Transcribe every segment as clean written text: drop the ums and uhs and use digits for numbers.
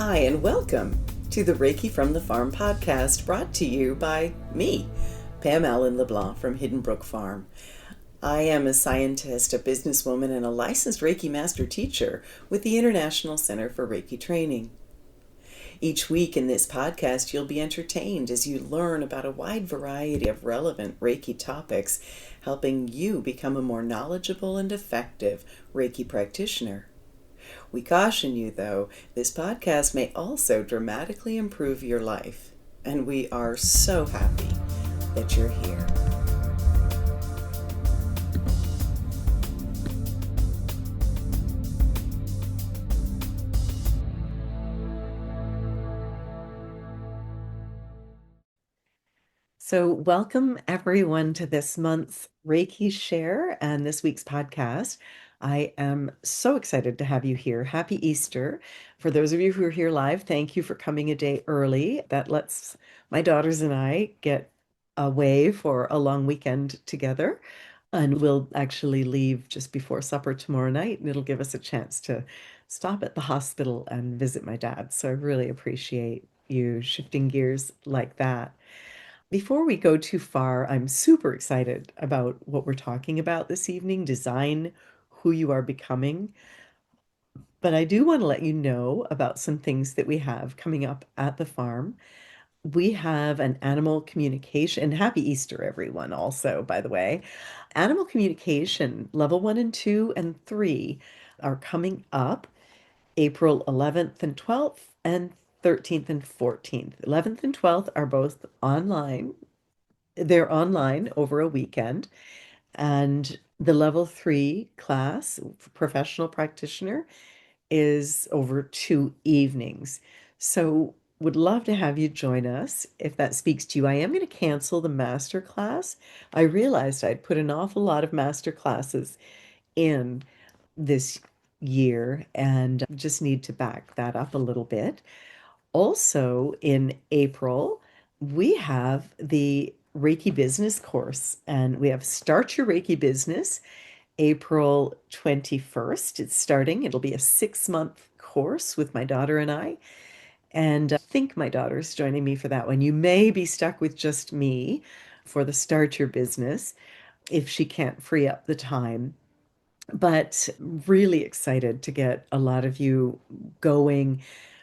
Hi, and welcome to the Reiki from the Farm podcast, brought to you by me, Pam Allen-LeBlanc from Hidden Brook Farm. I am a scientist, a businesswoman, and a licensed Reiki master teacher with the International Center for Reiki Training. Each week in this podcast, you'll be entertained as you learn about a wide variety of relevant Reiki topics, helping you become a more knowledgeable and effective Reiki practitioner. We caution you, though, this podcast may also dramatically improve your life, and we are so happy that you're here. So, welcome everyone to this month's Reiki Share and this week's podcast. I am so excited to have you here. Happy Easter. For those of you who are here live, thank you for coming a day early. That lets my daughters and I get away for a long weekend together. And we'll actually leave just before supper tomorrow night, and it'll give us a chance to stop at the hospital and visit my dad. So I really appreciate you shifting gears like that. Before we go too far, I'm super excited about what we're talking about this evening, design who you are becoming. But I do want to let you know about some things that we have coming up at the farm. We have an animal communication, and happy Easter, everyone, also, by the way. Animal communication, level 1 and 2 and 3 are coming up April 11th and 12th and 13th and 14th. 11th and 12th are both online. They're online over a weekend. And the level 3 class, professional practitioner, is over 2 evenings. So would love to have you join us if that speaks to you. I am going to cancel the master class. I realized I'd put an awful lot of master classes in this year and just need to back that up a little bit. Also in April, we have the Reiki Business course, and we have Start Your Reiki Business April 21st. It's starting. It'll be a 6-month course with my daughter and I. And I think my daughter's joining me for that one. You may be stuck with just me for the Start Your Business if she can't free up the time. But really excited to get a lot of you going.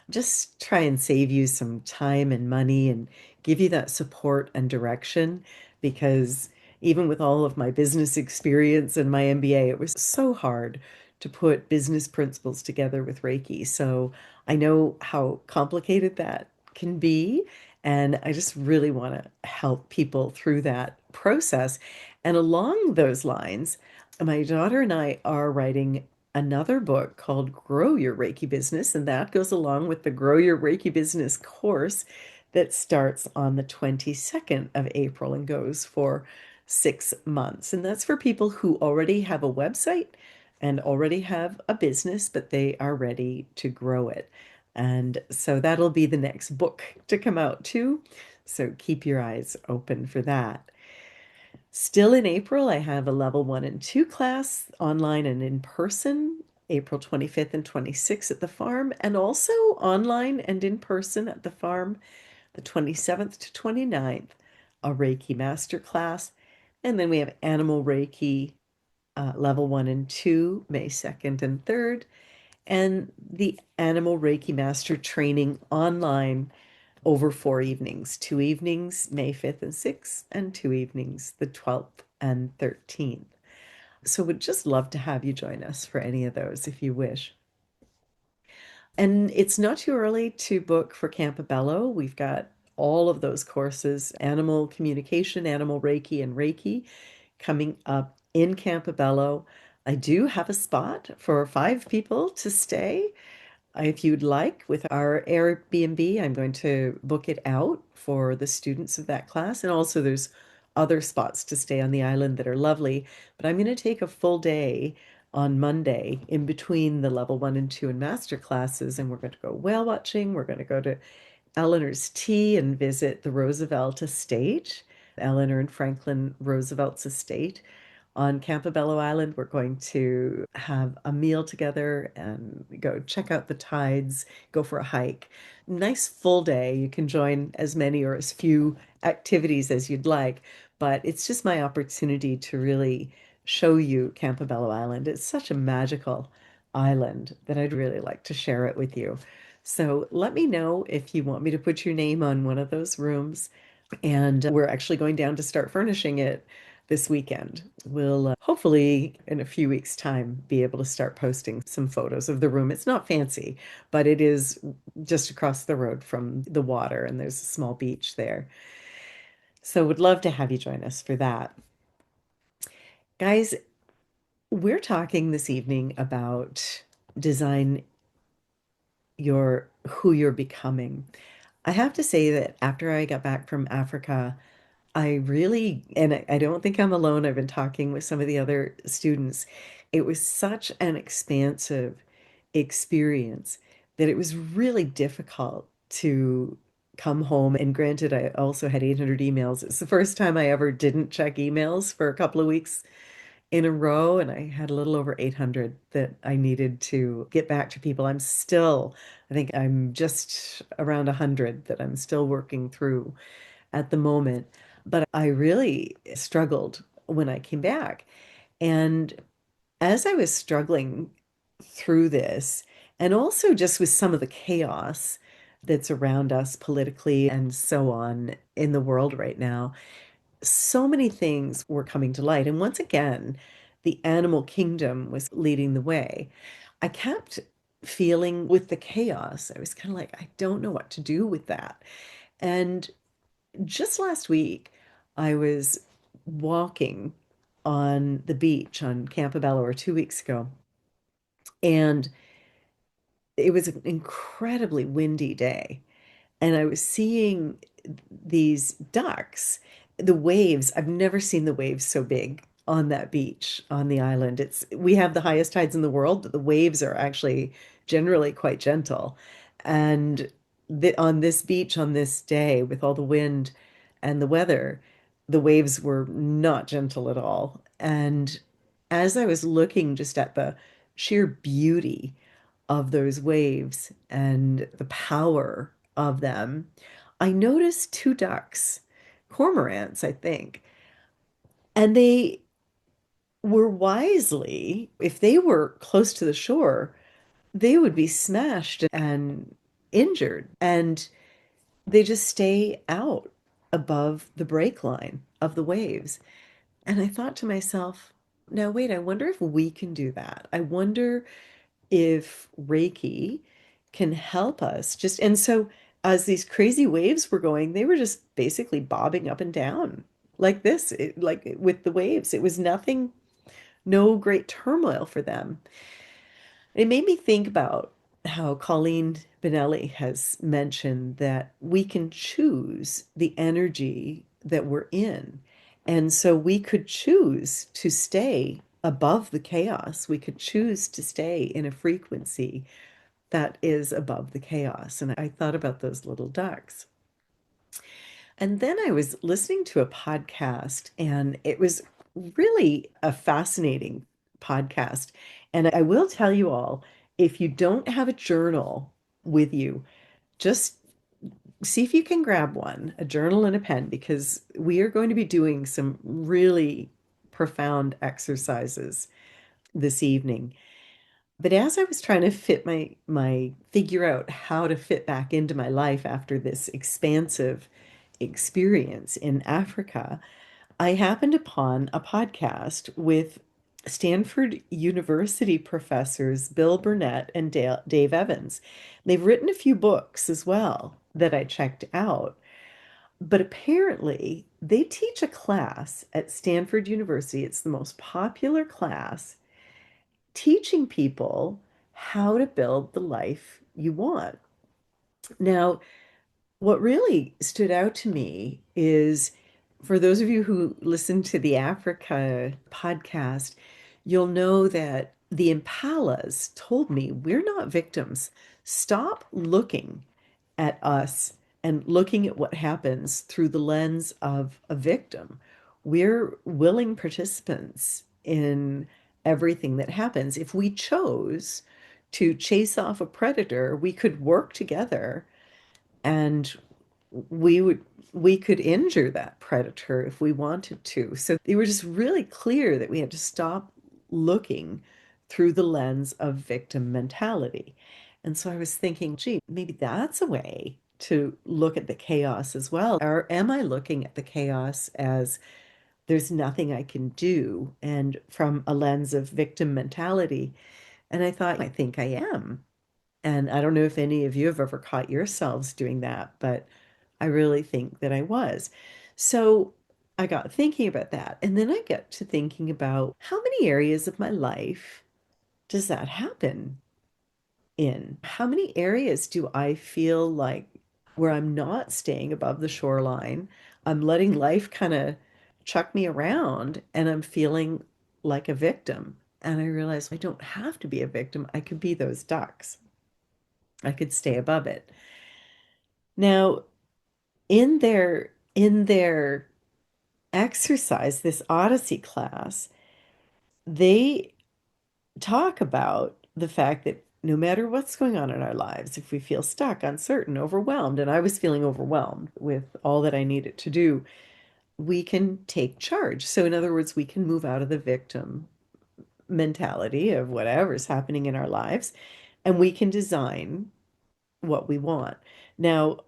Just try and save you some time and money and give you that support and direction, because even with all of my business experience and my MBA, it was so hard to put business principles together with Reiki. So I know how complicated that can be, and I just really want to help people through that process. And along those lines, my daughter and I are writing another book called Grow Your Reiki Business, and that goes along with the Grow Your Reiki Business course that starts on the 22nd of April and goes for 6 months. And that's for people who already have a website and already have a business, but they are ready to grow it. And so that'll be the next book to come out too. So keep your eyes open for that. Still in April, I have a level 1 and 2 class, online and in person, April 25th and 26th at the farm, and also online and in person at the farm, the 27th to 29th, a Reiki master class. And then we have Animal Reiki, level 1 and 2, May 2nd and 3rd, and the Animal Reiki Master Training online over 4 evenings, 2 evenings, May 5th and 6th, and 2 evenings, the 12th and 13th. So would just love to have you join us for any of those if you wish. And it's not too early to book for Campobello. We've got all of those courses, animal communication, animal Reiki, and Reiki, coming up in Campobello. I do have a spot for 5 people to stay. If you'd like, with our Airbnb, I'm going to book it out for the students of that class. And also there's other spots to stay on the island that are lovely. But I'm going to take a full day on Monday in between the level 1 and 2 and master classes. And we're going to go whale watching. We're going to go to Eleanor's Tea and visit the Roosevelt Estate, Eleanor and Franklin Roosevelt's estate on Campobello Island. We're going to have a meal together and go check out the tides, go for a hike. Nice full day. You can join as many or as few activities as you'd like, but it's just my opportunity to really show you Campobello Island. It's such a magical island that I'd really like to share it with you. So let me know if you want me to put your name on one of those rooms. And we're actually going down to start furnishing it this weekend. We'll hopefully, in a few weeks' time, be able to start posting some photos of the room. It's not fancy, but it is just across the road from the water, and there's a small beach there. So would love to have you join us for that. Guys, we're talking this evening about design your who you're becoming. I have to say that after I got back from Africa, I really, and I don't think I'm alone. I've been talking with some of the other students. It was such an expansive experience that it was really difficult to come home. And granted, I also had 800 emails. It's the first time I ever didn't check emails for a couple of weeks in a row, and I had a little over 800 that I needed to get back to people. I think I'm just around 100 that I'm still working through at the moment. But I really struggled when I came back. And as I was struggling through this, and also just with some of the chaos that's around us politically and so on in the world right now, so many things were coming to light. And once again, the animal kingdom was leading the way. I kept feeling with the chaos, I was kind of like, I don't know what to do with that. And just last week, I was walking on the beach on Campobello, or 2 weeks ago, and it was an incredibly windy day. And I was seeing these ducks, the waves. I've never seen the waves so big on that beach on the island. We have the highest tides in the world, but the waves are actually generally quite gentle. And on this beach on this day, with all the wind and the weather, the waves were not gentle at all. And as I was looking just at the sheer beauty of those waves and the power of them, I noticed two ducks, cormorants, I think, and they were wisely, if they were close to the shore, they would be smashed and injured. And they just stay out above the break line of the waves. And I thought to myself, now wait, I wonder if we can do that. I wonder if Reiki can help us just, and so as these crazy waves were going, they were just basically bobbing up and down like this, like with the waves. It was nothing, no great turmoil for them. It made me think about how Colleen Benelli has mentioned that we can choose the energy that we're in. And so we could choose to stay above the chaos. We could choose to stay in a frequency that is above the chaos. And I thought about those little ducks. And then I was listening to a podcast, and it was really a fascinating podcast. And I will tell you all, if you don't have a journal with you, just see if you can grab one, a journal and a pen, because we are going to be doing some really profound exercises this evening. But as I was trying to figure out how to fit back into my life after this expansive experience in Africa, I happened upon a podcast with Stanford University professors Bill Burnett and Dave Evans. They've written a few books as well that I checked out. But apparently, they teach a class at Stanford University. It's the most popular class teaching people how to build the life you want. Now, what really stood out to me is, for those of you who listen to the Africa podcast, you'll know that the impalas told me we're not victims. Stop looking at us and looking at what happens through the lens of a victim. we're willing participants in everything that happens. If we chose to chase off a predator, we could work together and we would we could injure that predator if we wanted to. So they were just really clear that we had to stop looking through the lens of victim mentality. And so I was thinking, gee, maybe that's a way to look at the chaos as well. Or am I looking at the chaos as there's nothing I can do and from a lens of victim mentality? And I thought, I think I am. And I don't know if any of you have ever caught yourselves doing that, but I really think that I was. So I got thinking about that. And then I got to thinking about how many areas of my life does that happen in? How many areas do I feel like where I'm not staying above the shoreline? I'm letting life kind of chuck me around and I'm feeling like a victim. And I realized I don't have to be a victim. I could be those ducks. I could stay above it. Now, in their exercise, this Odyssey class, they talk about the fact that no matter what's going on in our lives, if we feel stuck, uncertain, overwhelmed, and I was feeling overwhelmed with all that I needed to do, we can take charge. So, in other words, we can move out of the victim mentality of whatever's happening in our lives, and we can design what we want. Now,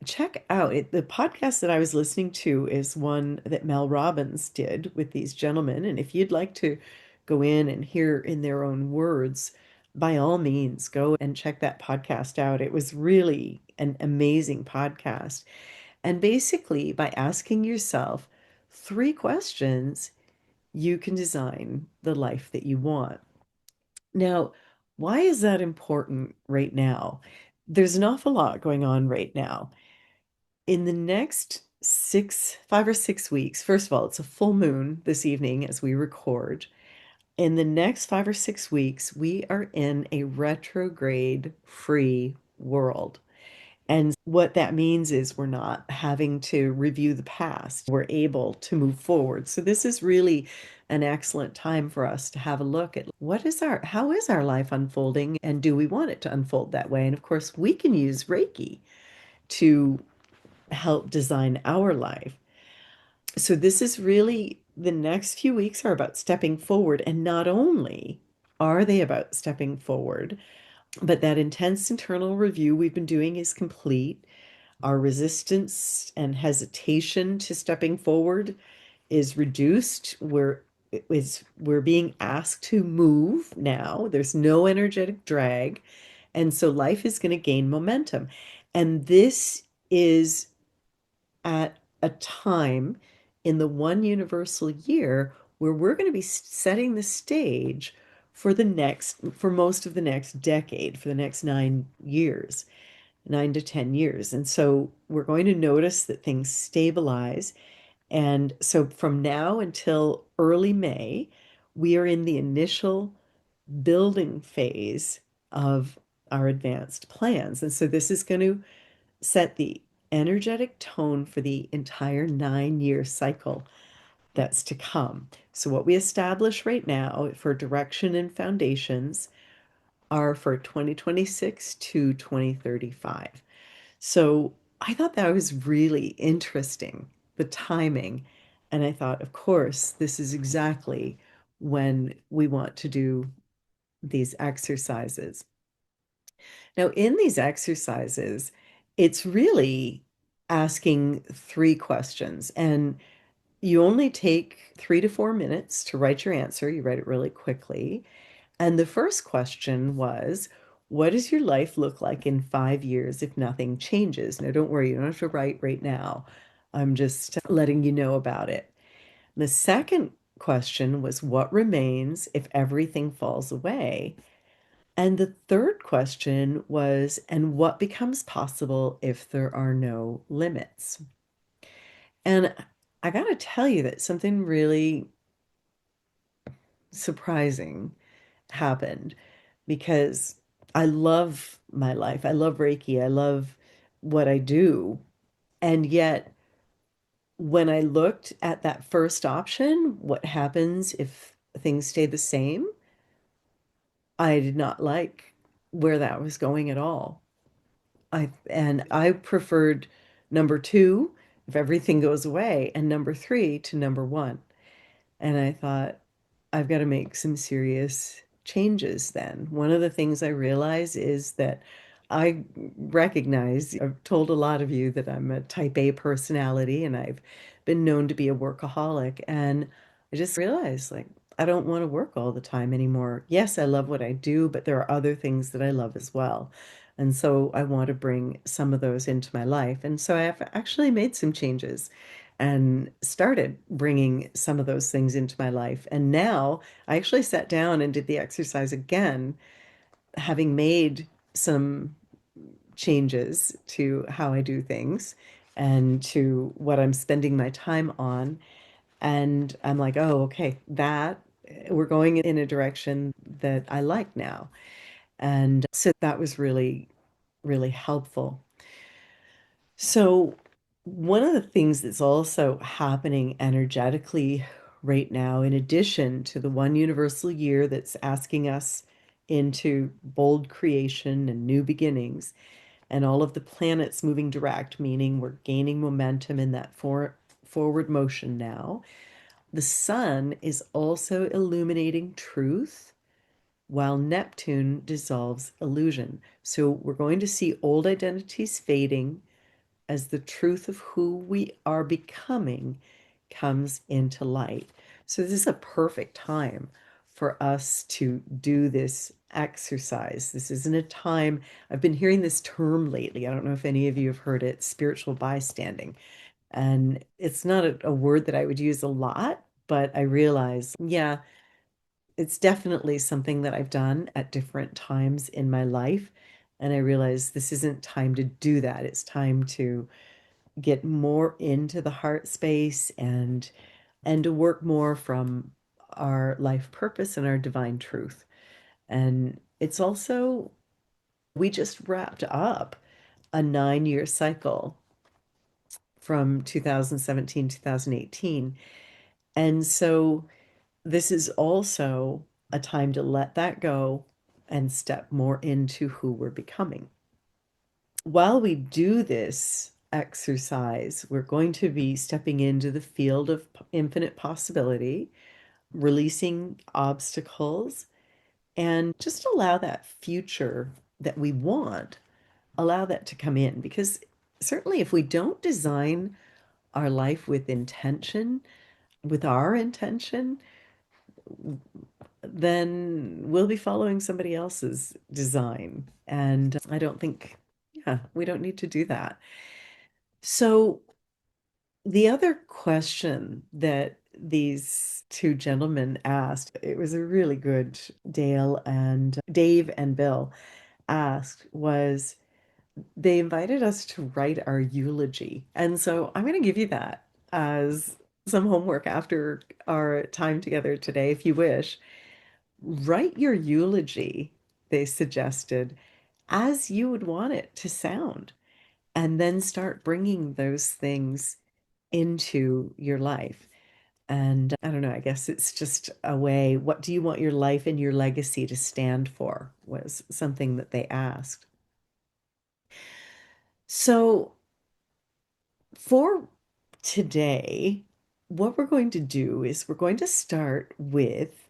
check out it. The podcast that I was listening to is one that Mel Robbins did with these gentlemen. And if you'd like to go in and hear in their own words, by all means, go and check that podcast out. It was really an amazing podcast. And basically, by asking yourself three questions, you can design the life that you want. Now, why is that important right now? There's an awful lot going on right now in the next 5 or 6 weeks. First of all, it's a full moon this evening as we record. In the next 5 or 6 weeks, we are in a retrograde free world. And what that means is we're not having to review the past. We're able to move forward. So this is really an excellent time for us to have a look at how is our life unfolding and do we want it to unfold that way? And of course, we can use Reiki to help design our life. So this is really the next few weeks are about stepping forward. And not only are they about stepping forward, but that intense internal review we've been doing is complete. Our resistance and hesitation to stepping forward is reduced. We're being asked to move now. There's no energetic drag. And so life is going to gain momentum. And this is at a time in the one universal year where we're going to be setting the stage for most of the next decade, for the next 9 years, 9 to 10 years. And so we're going to notice that things stabilize. And so from now until early May, we are in the initial building phase of our advanced plans. And so this is going to set the energetic tone for the entire 9 year cycle that's to come. So, what we establish right now for direction and foundations are for 2026 to 2035. So, I thought that was really interesting, the timing. And I thought, of course, this is exactly when we want to do these exercises. Now, in these exercises, it's really asking three questions, and you only take 3 to 4 minutes to write your answer. You write it really quickly. And the first question was, what does your life look like in 5 years if nothing changes? Now, don't worry, you don't have to write right now. I'm just letting you know about it. The second question was, what remains if everything falls away? And the third question was, and what becomes possible if there are no limits? And I got to tell you that something really surprising happened because I love my life. I love Reiki. I love what I do. And yet when I looked at that first option, what happens if things stay the same? I did not like where that was going at all. I preferred number two, if everything goes away, and number three to number one. And I thought, I've got to make some serious changes then. One of the things I realize is that I recognize, I've told a lot of you that I'm a type A personality and I've been known to be a workaholic. And I just realized, like, I don't want to work all the time anymore. Yes, I love what I do, but there are other things that I love as well. And so I want to bring some of those into my life. And so I've actually made some changes and started bringing some of those things into my life. And now I actually sat down and did the exercise again, having made some changes to how I do things and to what I'm spending my time on. And I'm like, oh, okay, that we're going in a direction that I like now. And so that was really, really helpful. So, one of the things that's also happening energetically right now, in addition to the one universal year that's asking us into bold creation and new beginnings, and all of the planets moving direct, meaning we're gaining momentum in that forward motion now, the sun is also illuminating truth while Neptune dissolves illusion. So, we're going to see old identities fading as the truth of who we are becoming comes into light. So, this is a perfect time for us to do this exercise. This isn't a time, I've been hearing this term lately. I don't know if any of you have heard it, spiritual bystanding. And it's not a word that I would use a lot, but I realize, yeah, it's definitely something that I've done at different times in my life. And I realize this isn't time to do that. It's time to get more into the heart space and to work more from our life purpose and our divine truth. And it's also, we just wrapped up a 9 year cycle from 2017, 2018. And so this is also a time to let that go and step more into who we're becoming. While we do this exercise, we're going to be stepping into the field of infinite possibility, releasing obstacles, and just allow that future that we want, allow that to come in. Because certainly, if we don't design our life with intention, with our intention, then we'll be following somebody else's design. And I don't think, yeah, we don't need to do that. So, the other question that these two gentlemen asked, it was a really good Dave and Bill asked, was they invited us to write our eulogy. And so I'm going to give you that as some homework after our time together today, if you wish. Write your eulogy, they suggested, as you would want it to sound, and then start bringing those things into your life. And I don't know, I guess it's just a way, what do you want your life and your legacy to stand for? Was something that they asked. So for today, what we're going to do is we're going to start with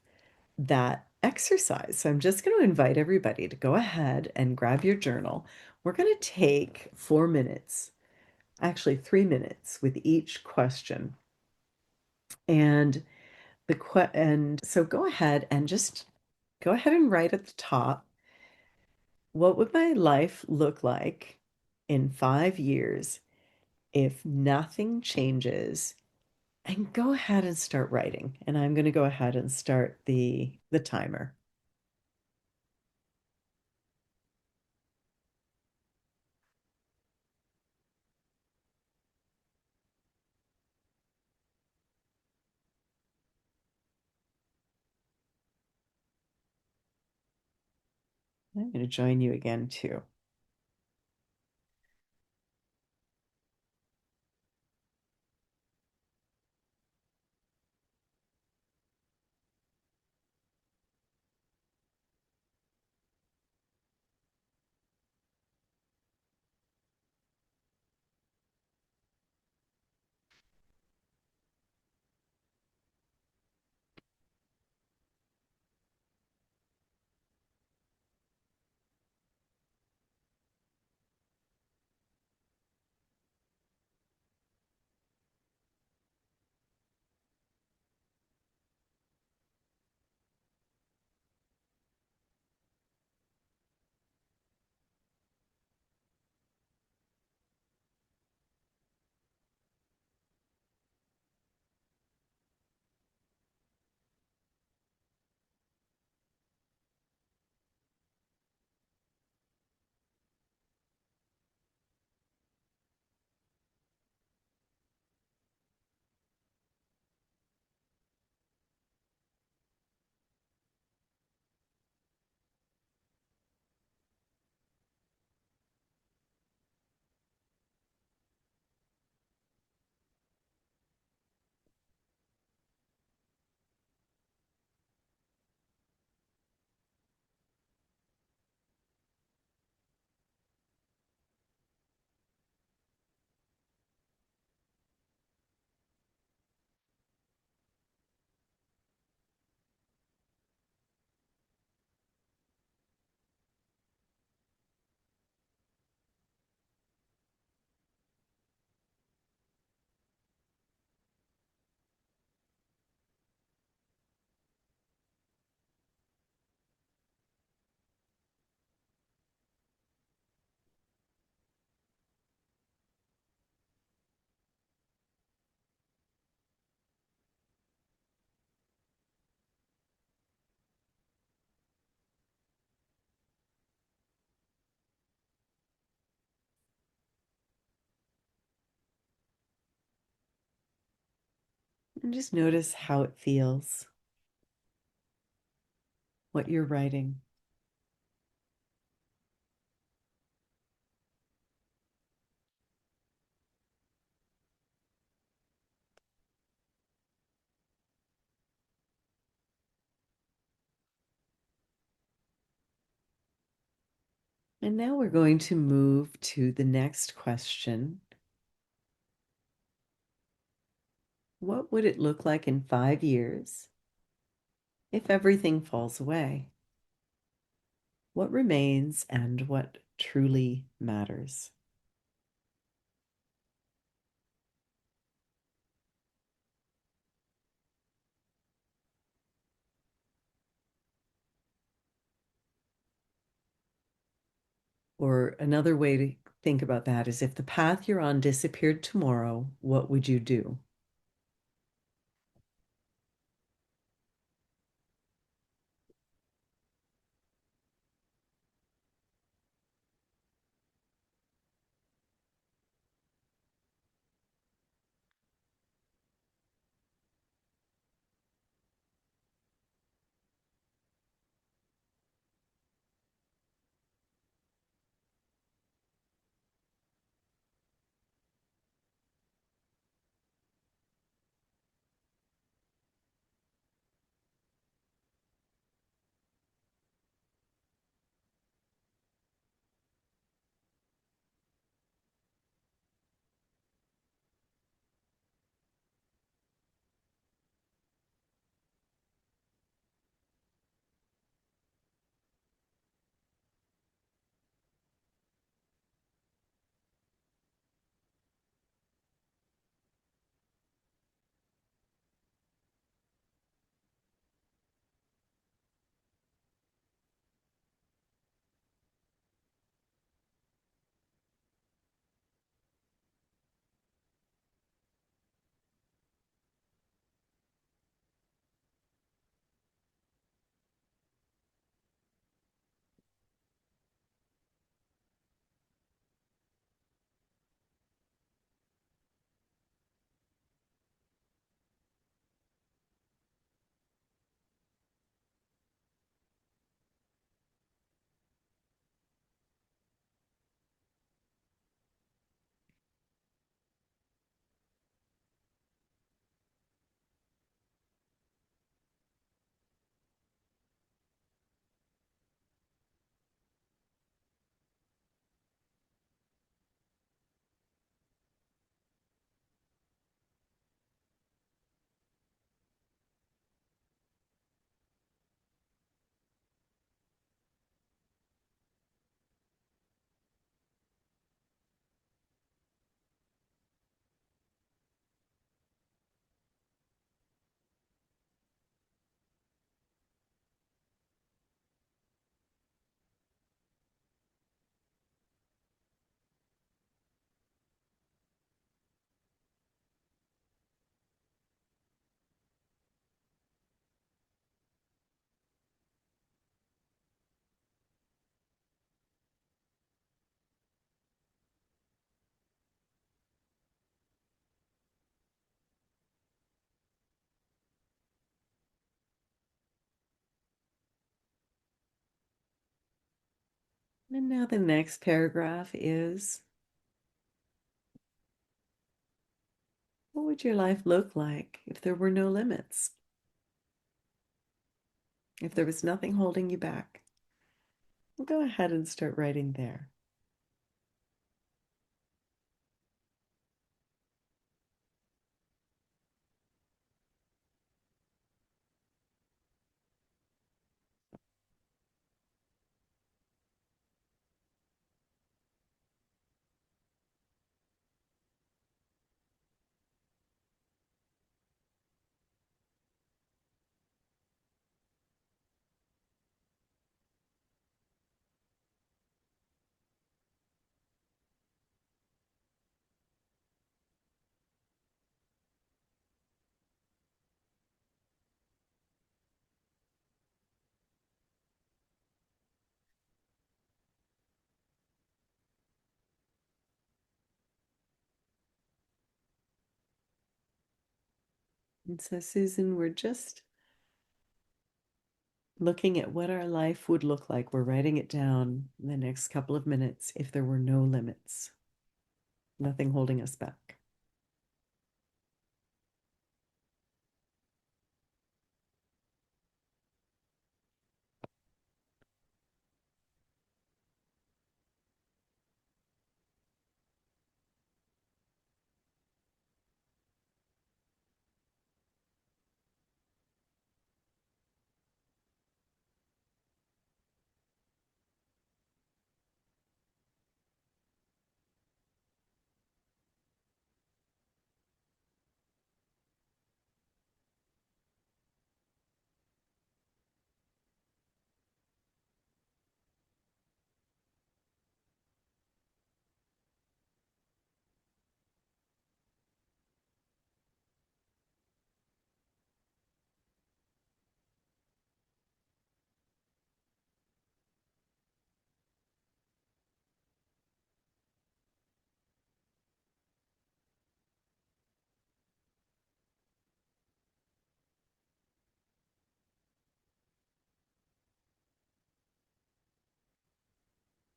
that exercise. So I'm just going to invite everybody to go ahead and grab your journal. We're going to take 4 minutes, actually 3 minutes with each question. And and so go ahead and just go ahead and write at the top, what would my life look like in 5 years if nothing changes? And go ahead and start writing. And I'm going to go ahead and start the timer. I'm going to join you again too. And just notice how it feels, what you're writing. And now we're going to move to the next question. What would it look like in 5 years if everything falls away? What remains and what truly matters? Or another way to think about that is if the path you're on disappeared tomorrow, what would you do? And now the next paragraph is, what would your life look like if there were no limits? If there was nothing holding you back? Well, go ahead and start writing there. And so, Susan, we're just looking at what our life would look like. We're writing it down in the next couple of minutes if there were no limits, nothing holding us back.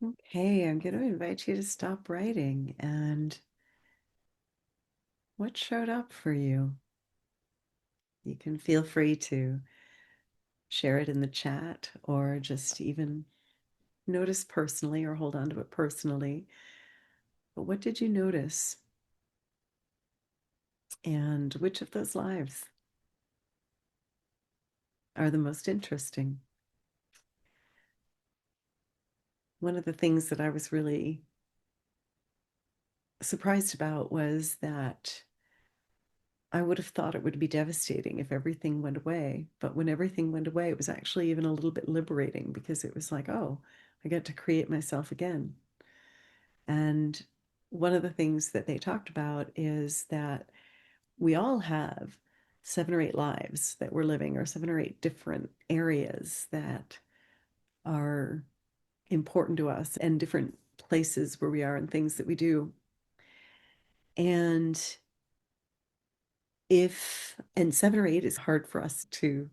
Okay, I'm going to invite you to stop writing. And what showed up for you? You can feel free to share it in the chat or just even notice personally or hold on to it personally. But what did you notice? And which of those lives are the most interesting? One of the things that I was really surprised about was that I would have thought it would be devastating if everything went away. But when everything went away, it was actually even a little bit liberating because it was like, oh, I get to create myself again. And one of the things that they talked about is that we all have 7 or 8 lives that we're living, or 7 or 8 different areas that are important to us, and different places where we are and things that we do. And and 7 or 8 is hard for us to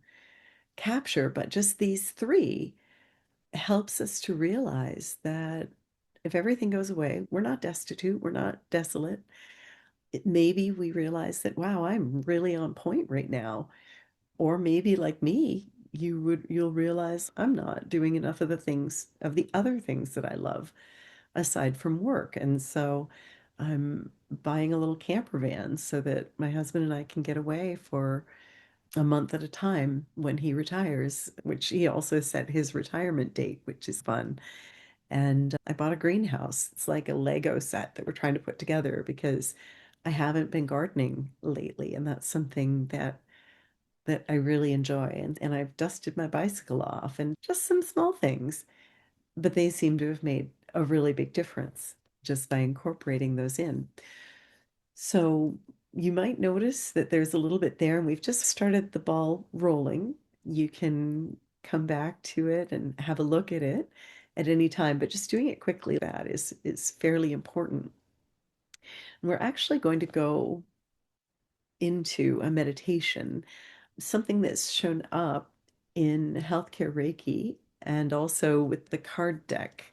capture, but just these three helps us to realize that if everything goes away, we're not destitute, we're not desolate. Maybe we realize that, wow, I'm really on point right now. Or maybe like me, you'll realize I'm not doing enough of the other things that I love aside from work. And so I'm buying a little camper van so that my husband and I can get away for a month at a time when he retires, which he also set his retirement date, which is fun. And I bought a greenhouse. It's like a Lego set that we're trying to put together because I haven't been gardening lately, and that's something that I really enjoy. And I've dusted my bicycle off and just some small things, but they seem to have made a really big difference just by incorporating those in. So you might notice that there's a little bit there, and we've just started the ball rolling. You can come back to it and have a look at it at any time, but just doing it quickly, that is fairly important. And we're actually going to go into a meditation, something that's shown up in healthcare Reiki and also with the card deck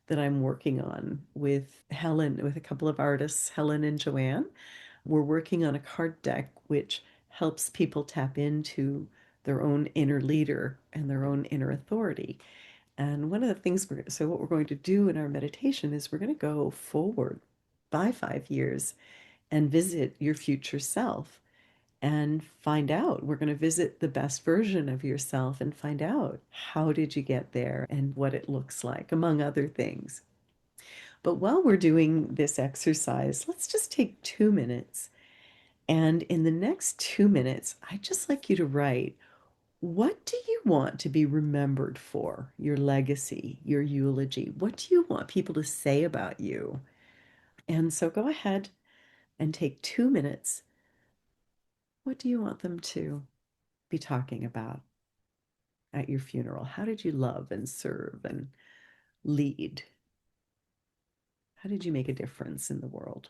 that I'm working on with with a couple of artists, Helen and Joanne. We're working on a card deck which helps people tap into their own inner leader and their own inner authority. And one of the things so what we're going to do in our meditation is we're going to go forward by 5 years and visit your future self and find out. We're going to visit the best version of yourself and find out how did you get there and what it looks like, among other things. But while we're doing this exercise, let's just take 2 minutes. And in the next 2 minutes, I'd just like you to write, what do you want to be remembered for? Your legacy, your eulogy. What do you want people to say about you? And so go ahead and take 2 minutes. What do you want them to be talking about at your funeral? How did you love and serve and lead? How did you make a difference in the world?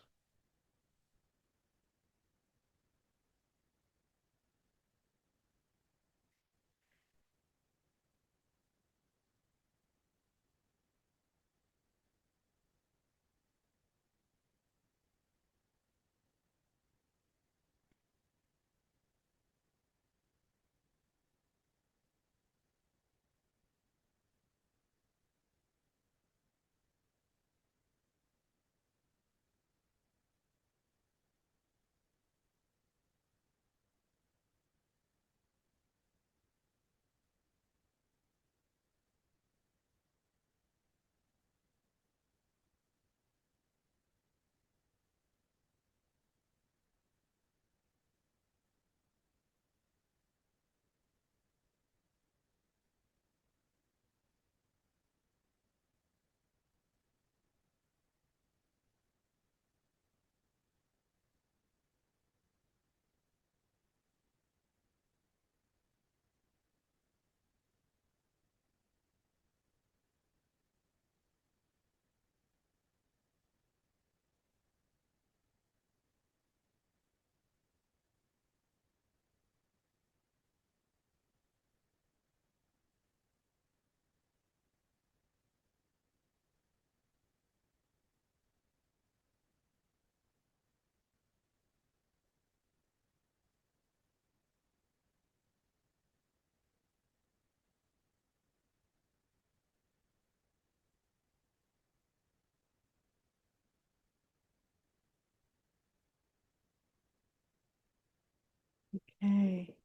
Okay.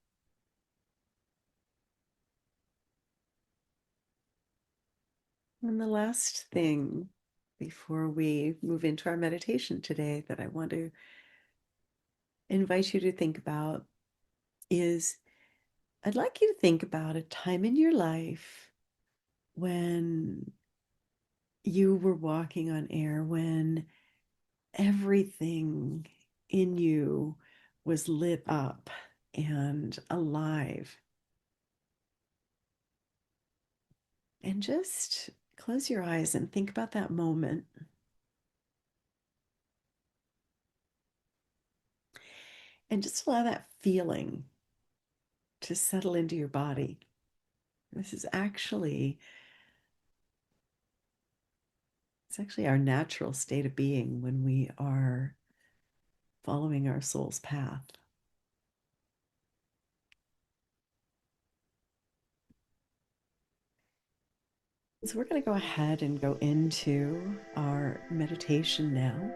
And the last thing before we move into our meditation today that I want to invite you to think about is I'd like you to think about a time in your life when you were walking on air, when everything in you was lit up and alive. And just close your eyes and think about that moment. And just allow that feeling to settle into your body. This is actually, it's actually our natural state of being when we are following our soul's path. So we're going to go ahead and go into our meditation now.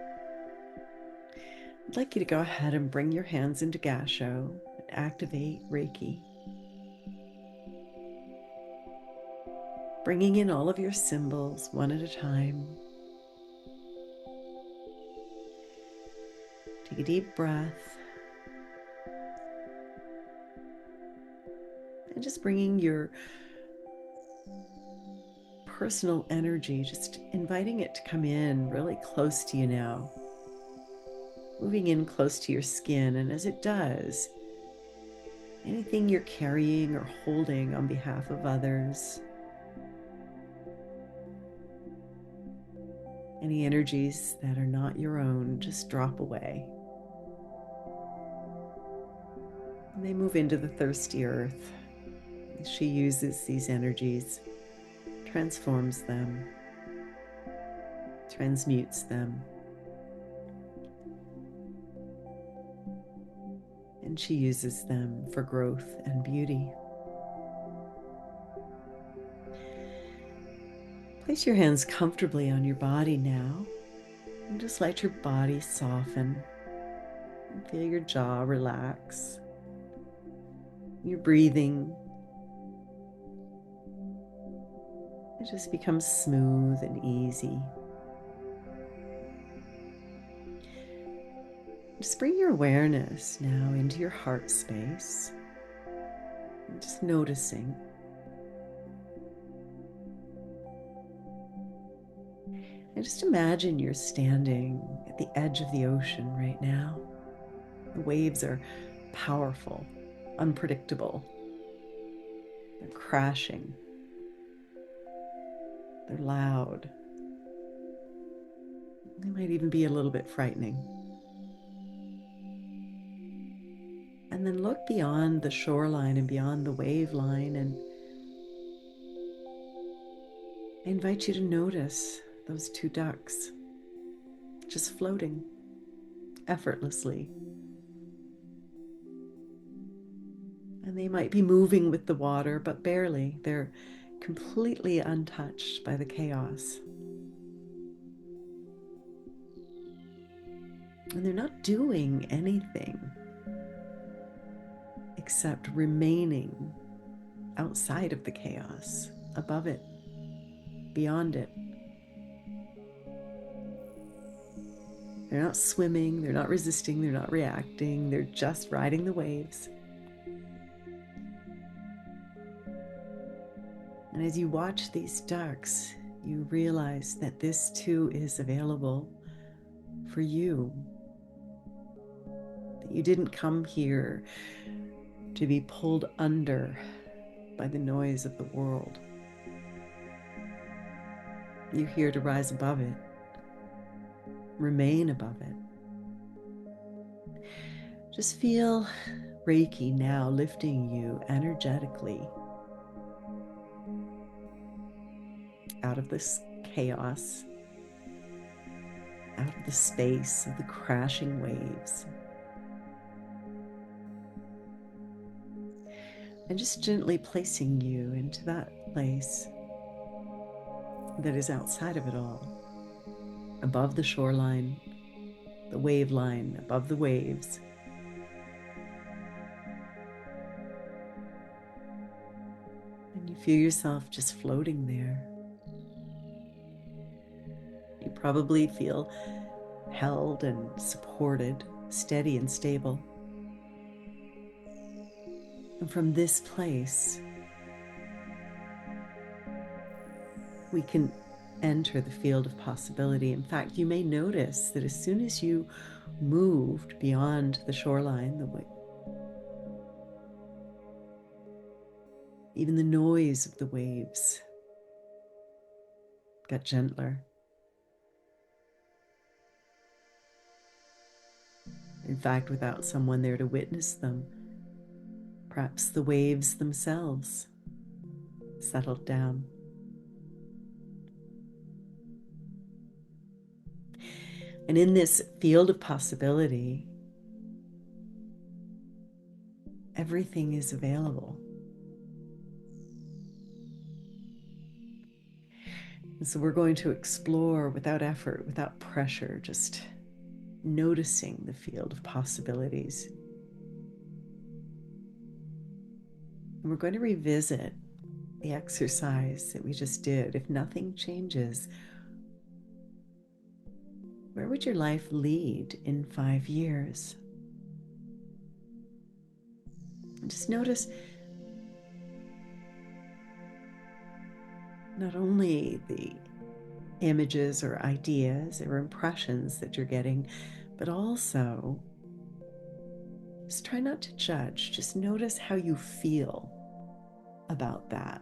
I'd like you to go ahead and bring your hands into Gasho and activate Reiki. Bringing in all of your symbols one at a time. Take a deep breath. And just bringing your personal energy, just inviting it to come in really close to you now. Moving in close to your skin, and as it does, anything you're carrying or holding on behalf of others, any energies that are not your own, just drop away. And they move into the thirsty earth. She uses these energies, transforms them, transmutes them. And she uses them for growth and beauty. Place your hands comfortably on your body now, and just let your body soften. And feel your jaw relax. Your breathing, it just becomes smooth and easy. Just bring your awareness now into your heart space. And just noticing. And just imagine you're standing at the edge of the ocean right now. The waves are powerful, unpredictable. They're crashing. They're loud. They might even be a little bit frightening. And then look beyond the shoreline and beyond the wave line, and I invite you to notice those two ducks just floating effortlessly. And they might be moving with the water, but barely. They're completely untouched by the chaos. And they're not doing anything except remaining outside of the chaos, above it, beyond it. They're not swimming, they're not resisting, they're not reacting, they're just riding the waves. And as you watch these ducks, you realize that this too is available for you. That you didn't come here to be pulled under by the noise of the world. You're here to rise above it, remain above it. Just feel Reiki now lifting you energetically out of this chaos, out of the space of the crashing waves. And just gently placing you into that place that is outside of it all, above the shoreline, the wave line, above the waves. Feel yourself just floating there. You probably feel held and supported, steady and stable. And from this place, we can enter the field of possibility. In fact, you may notice that as soon as you moved beyond the shoreline, even the noise of the waves got gentler. In fact, without someone there to witness them, perhaps the waves themselves settled down. And in this field of possibility, everything is available. And so we're going to explore without effort, without pressure, just noticing the field of possibilities. And we're going to revisit the exercise that we just did. If nothing changes, where would your life lead in 5 years? And just notice not only the images or ideas or impressions that you're getting, but also just try not to judge. Just notice how you feel about that.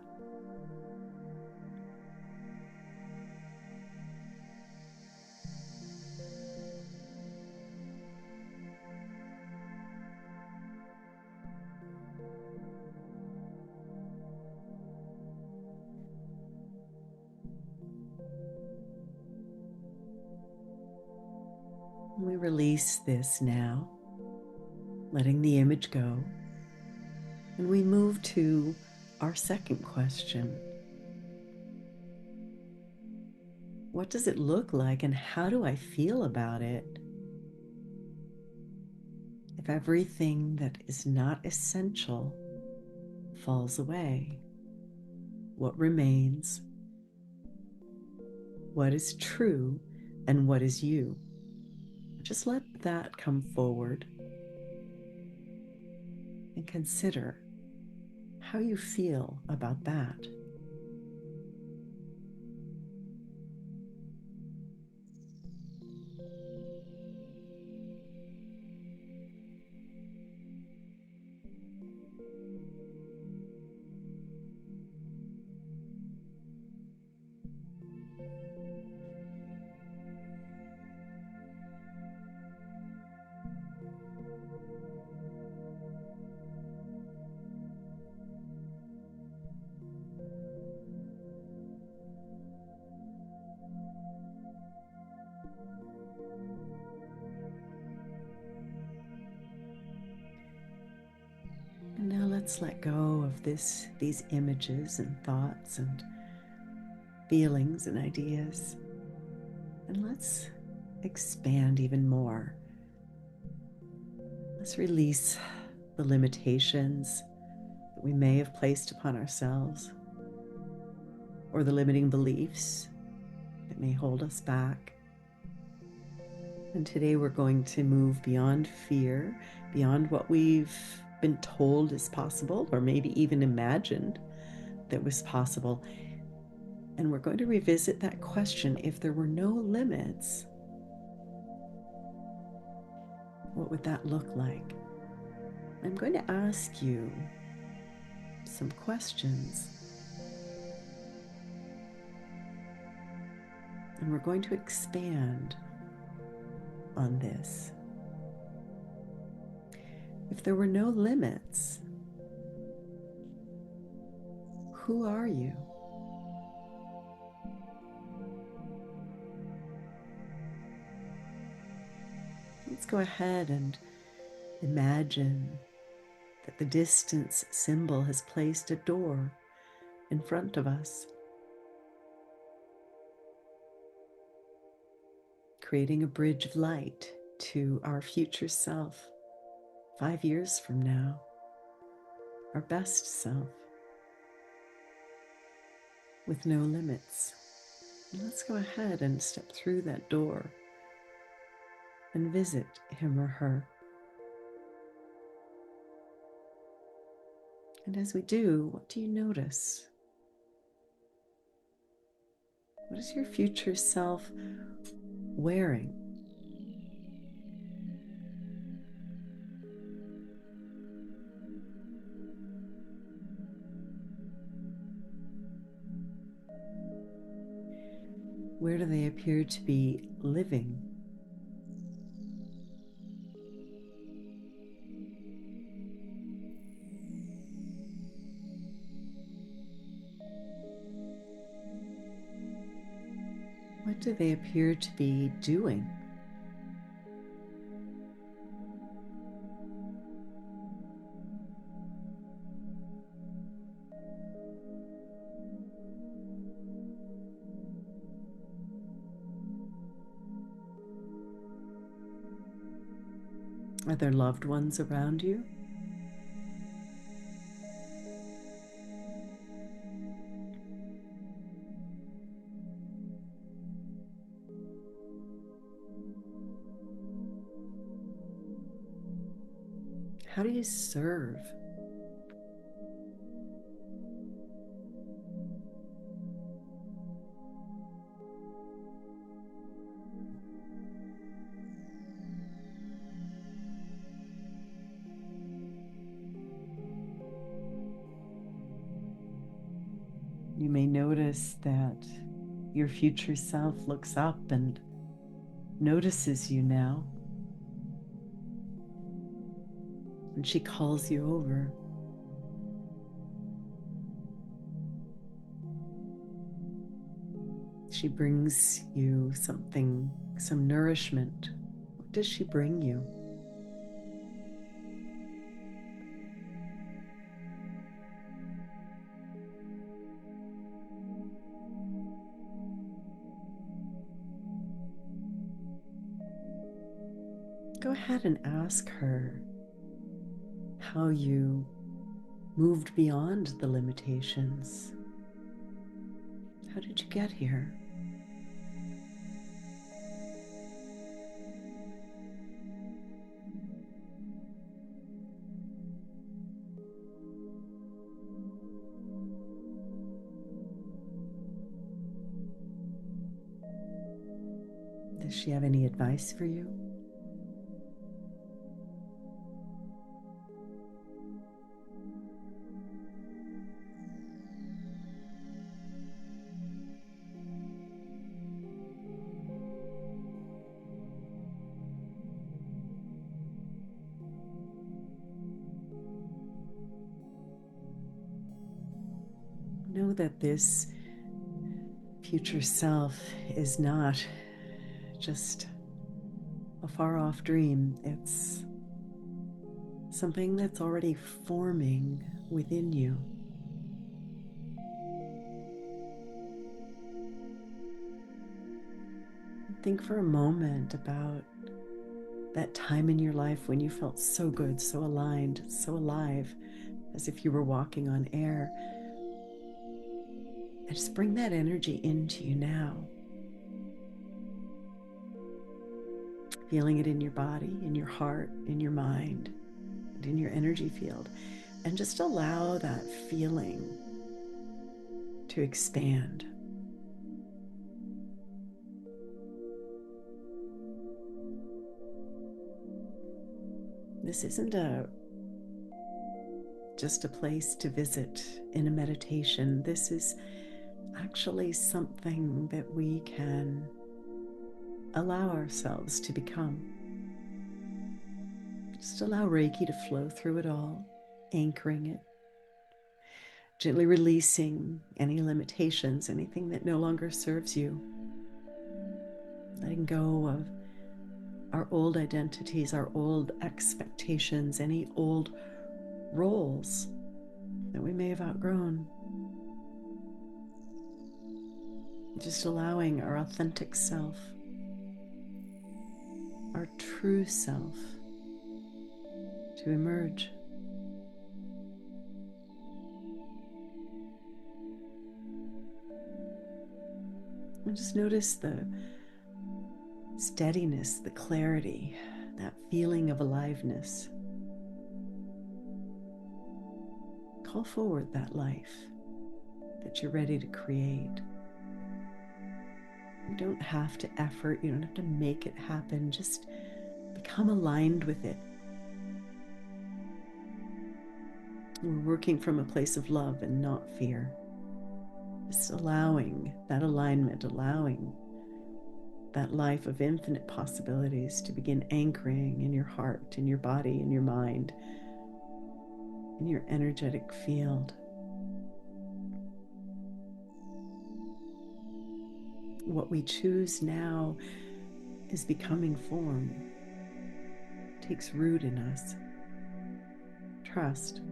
We release this now, letting the image go, and we move to our second question. What does it look like and how do I feel about it if everything that is not essential falls away? What remains? What is true and what is you? Just let that come forward and consider how you feel about that. And now let's let go of these images and thoughts and feelings and ideas. And let's expand even more. Let's release the limitations that we may have placed upon ourselves, or the limiting beliefs that may hold us back. And today we're going to move beyond fear, beyond what we've been told is possible, or maybe even imagined that was possible. And we're going to revisit that question: if there were no limits, what would that look like? I'm going to ask you some questions, and we're going to expand on this. If there were no limits, who are you? Let's go ahead and imagine that the distance symbol has placed a door in front of us, creating a bridge of light to our future self, 5 years from now, our best self. with no limits. And let's go ahead and step through that door and visit him or her. And as we do, what do you notice? What is your future self wearing? Where do they appear to be living? What do they appear to be doing? Are there loved ones around you? How do you serve? You may notice that your future self looks up and notices you now. And she calls you over. She brings you something, some nourishment. What does she bring you? Go ahead and ask her how you moved beyond the limitations. How did you get here? Does she have any advice for you? Know that this future self is not just a far-off dream. It's something that's already forming within you. Think for a moment about that time in your life when you felt so good, so aligned, so alive, as if you were walking on air. And just bring that energy into you now. Feeling it in your body, in your heart, in your mind, and in your energy field. And just allow that feeling to expand. This isn't just a place to visit in a meditation. This is actually something that we can allow ourselves to become. Just allow Reiki to flow through it all, anchoring it, gently releasing any limitations, anything that no longer serves you, letting go of our old identities, our old expectations, any old roles that we may have outgrown. Just allowing our authentic self, our true self, to emerge. And just notice the steadiness, the clarity, that feeling of aliveness. Call forward that life that you're ready to create. You don't have to effort, you don't have to make it happen, just become aligned with it. We're working from a place of love and not fear. Just allowing that alignment, allowing that life of infinite possibilities to begin anchoring in your heart, in your body, in your mind, in your energetic field. What we choose now is becoming form. It takes root in us. Trust.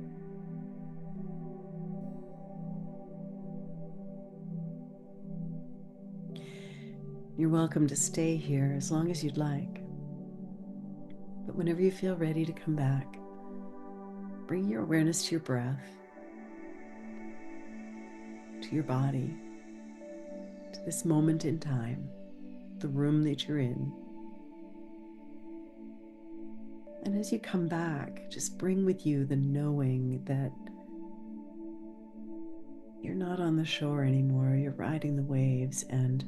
You're welcome to stay here as long as you'd like. But whenever you feel ready to come back, bring your awareness to your breath, to your body, to this moment in time, the room that you're in. And as you come back, just bring with you the knowing that you're not on the shore anymore, you're riding the waves, and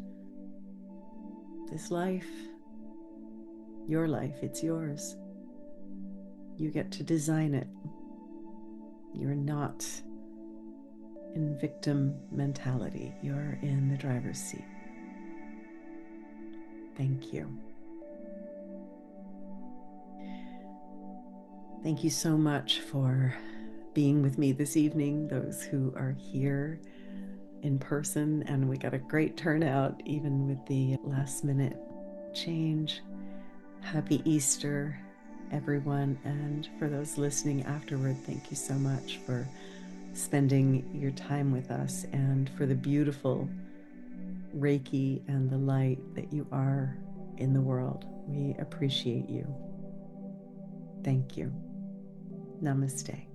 this life, your life, it's yours. You get to design it. You're not in victim mentality. You're in the driver's seat. Thank you. Thank you so much for being with me this evening, those who are here in person, and we got a great turnout even with the last minute change. Happy Easter, everyone, and for those listening afterward, thank you so much for spending your time with us and for the beautiful Reiki and the light that you are in the world. We appreciate you. Thank you. Namaste.